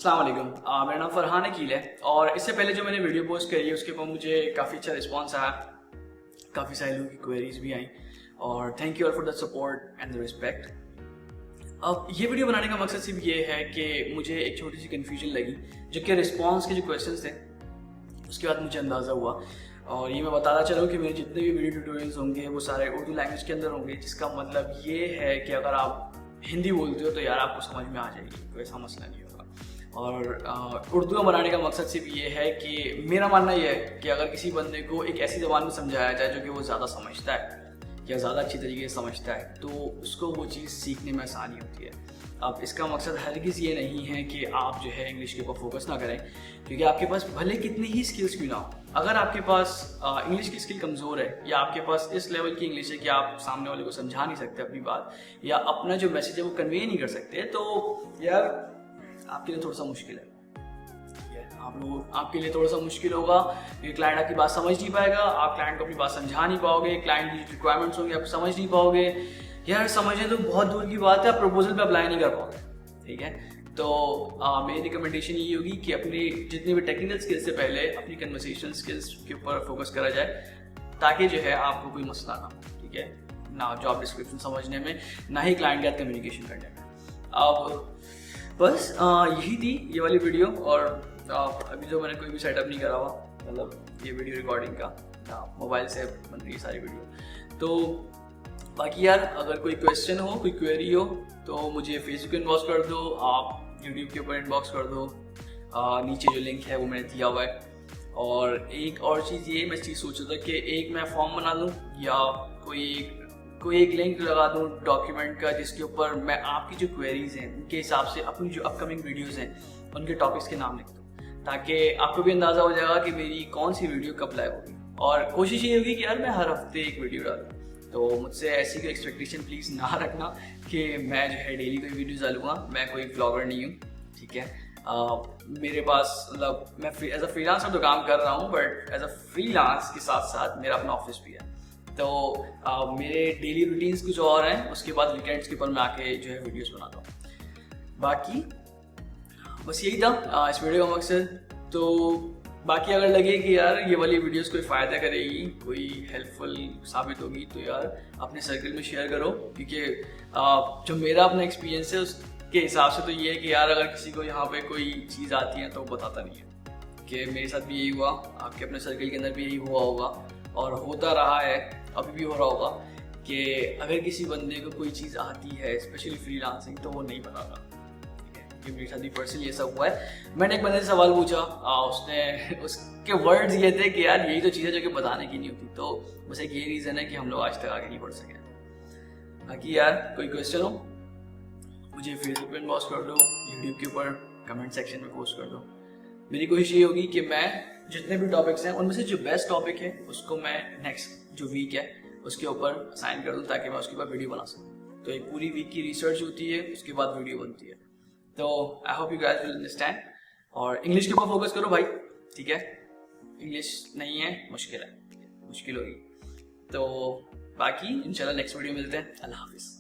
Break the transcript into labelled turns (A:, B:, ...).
A: अस्सलाम वालेकुम। मेरा नाम फरहान अकील है और इससे पहले जो मैंने वीडियो पोस्ट करी है उसके ऊपर मुझे काफ़ी अच्छा रिस्पांस आया, काफ़ी सारे लोगों की क्वेरीज भी आई और thank you all for the support and the respect. अब ये वीडियो बनाने का मकसद सिर्फ ये है कि मुझे एक छोटी सी कन्फ्यूजन लगी जो कि रिस्पॉन्स के जो क्वेश्चन थे उसके बाद मुझे अंदाज़ा हुआ और ये मैं बताना चाह रहा हूँ कि मेरे जितने भी वीडियो ट्यूटोरियल्स होंगे वो सारे उर्दू लैंग्वेज के अंदर होंगे, जिसका मतलब ये है कि अगर आप हिंदी बोलते हो तो यार आपको समझ में आ जाएगी, कोई ऐसा मसला नहीं होगा। और उर्दू में बनाने का मकसद सिर्फ ये है कि मेरा मानना ये है कि अगर किसी बंदे को एक ऐसी ज़बान में समझाया जाए जो कि वो ज़्यादा समझता है या ज़्यादा अच्छी तरीके से समझता है तो उसको वो चीज़ सीखने में आसानी होती है। अब इसका मकसद हरगिज़ ये नहीं है कि आप जो है इंग्लिश के ऊपर फोकस ना करें, क्योंकि आपके पास भले कितनी ही स्किल्स क्यों ना हो, अगर आपके पास इंग्लिश की स्किल कमज़ोर है या आपके पास इस लेवल की इंग्लिश है कि आप सामने वाले को समझा नहीं सकते अपनी बात या अपना जो मैसेज है वो कन्वे नहीं कर सकते, तो यार आपके लिए थोड़ा सा मुश्किल है। आपके लिए थोड़ा सा मुश्किल होगा क्योंकि क्लाइंट आपकी बात समझ नहीं पाएगा, आप क्लाइंट को अपनी बात समझा नहीं पाओगे, क्लाइंट की रिक्वायरमेंट्स होंगी आप समझ नहीं पाओगे। यार समझें तो बहुत दूर की बात है, आप प्रपोजल पे अप्लाई नहीं कर पाओगे, ठीक है। तो मेरी रिकमेंडेशन ये होगी कि अपनी जितनी भी टेक्निकल स्किल्स से पहले अपनी कन्वर्सेशन स्किल्स के ऊपर फोकस करा जाए ताकि जो है आपको कोई मसला ना हो, ठीक है, ना जॉब डिस्क्रिप्शन समझने में ना ही क्लाइंट के साथ कम्युनिकेशन करने में। अब बस यही थी ये वाली वीडियो और अभी जो मैंने कोई भी सेटअप नहीं करा हुआ, मतलब ये वीडियो रिकॉर्डिंग का मोबाइल से बन रही है सारी वीडियो। तो बाकी यार अगर कोई क्वेश्चन हो, कोई क्वेरी हो तो मुझे फेसबुक इनबॉक्स कर दो, आप यूट्यूब के ऊपर इनबॉक्स कर दो, नीचे जो लिंक है वो मैंने दिया हुआ है। और एक और चीज़ ये मैं चीज़ सोच रहा था कि एक मैं फॉर्म बना लूँ या कोई एक लिंक लगा दूँ डॉक्यूमेंट का जिसके ऊपर मैं आपकी जो क्वेरीज हैं उनके हिसाब से अपनी जो अपकमिंग वीडियोज़ हैं उनके टॉपिक्स के नाम लिख दूँ, ताकि आपको भी अंदाज़ा हो जाएगा कि मेरी कौन सी वीडियो कब लाइव होगी। और कोशिश ये होगी कि यार मैं हर हफ्ते एक वीडियो डालूँ, तो मुझसे ऐसी कोई एक्सपेक्टेशन प्लीज़ ना रखना कि मैं जो है डेली कोई वीडियो डालूँगा। मैं कोई ब्लॉगर नहीं हूँ, ठीक है। मेरे पास मतलब मैं एज अ फ्रीलांसर तो काम कर रहा हूँ, बट एज अ फ्रीलांस के साथ साथ मेरा अपना ऑफिस भी है, तो मेरे डेली रूटीन्स कुछ और हैं, उसके बाद वीकेंड्स के ऊपर मैं आके जो है वीडियोस बनाता हूँ। बाकी बस यही था इस वीडियो का मकसद। तो बाकी अगर लगे कि यार ये वाली वीडियोस कोई फ़ायदा करेगी, कोई हेल्पफुल साबित होगी तो यार अपने सर्कल में शेयर करो, क्योंकि जो मेरा अपना एक्सपीरियंस है उसके हिसाब से तो ये है कि यार अगर किसी को यहाँ पे कोई चीज़ आती है तो बताता नहीं है। कि मेरे साथ भी यही हुआ, आपके अपने सर्कल के अंदर भी यही हुआ होगा और होता रहा है, अभी भी हो रहा होगा कि अगर किसी बंदे को कोई चीज़ आती है स्पेशली फ्रीलांसिंग तो वो नहीं बताता। कि मेरे साथ भी पर्सनली ऐसा हुआ है। मैंने एक बंदे से सवाल पूछा, उसने उसके वर्ड्स ये थे कि यार यही तो चीज़ है जो कि बताने की नहीं होती, तो बस एक ये रीज़न है कि हम लोग आज तक आगे नहीं बढ़ सके। बाकी यार कोई क्वेश्चन हो मुझे फेसबुक पे इनबॉक्स कर दो, यूट्यूब के ऊपर कमेंट सेक्शन में पोस्ट कर दो। मेरी कोशिश ये होगी कि मैं जितने भी टॉपिक्स हैं उनमें से जो बेस्ट टॉपिक है उसको मैं नेक्स्ट जो वीक है उसके ऊपर असाइन कर दूँ ताकि मैं उसके ऊपर वीडियो बना सकूँ। तो एक पूरी वीक की रिसर्च होती है, उसके बाद वीडियो बनती है। तो I hope you guys will understand. और इंग्लिश के ऊपर फोकस करो भाई, ठीक है। इंग्लिश नहीं है, मुश्किल होगी। तो बाकी इंशाल्लाह नेक्स्ट वीडियो मिलते हैं। अल्लाह हाफिज़।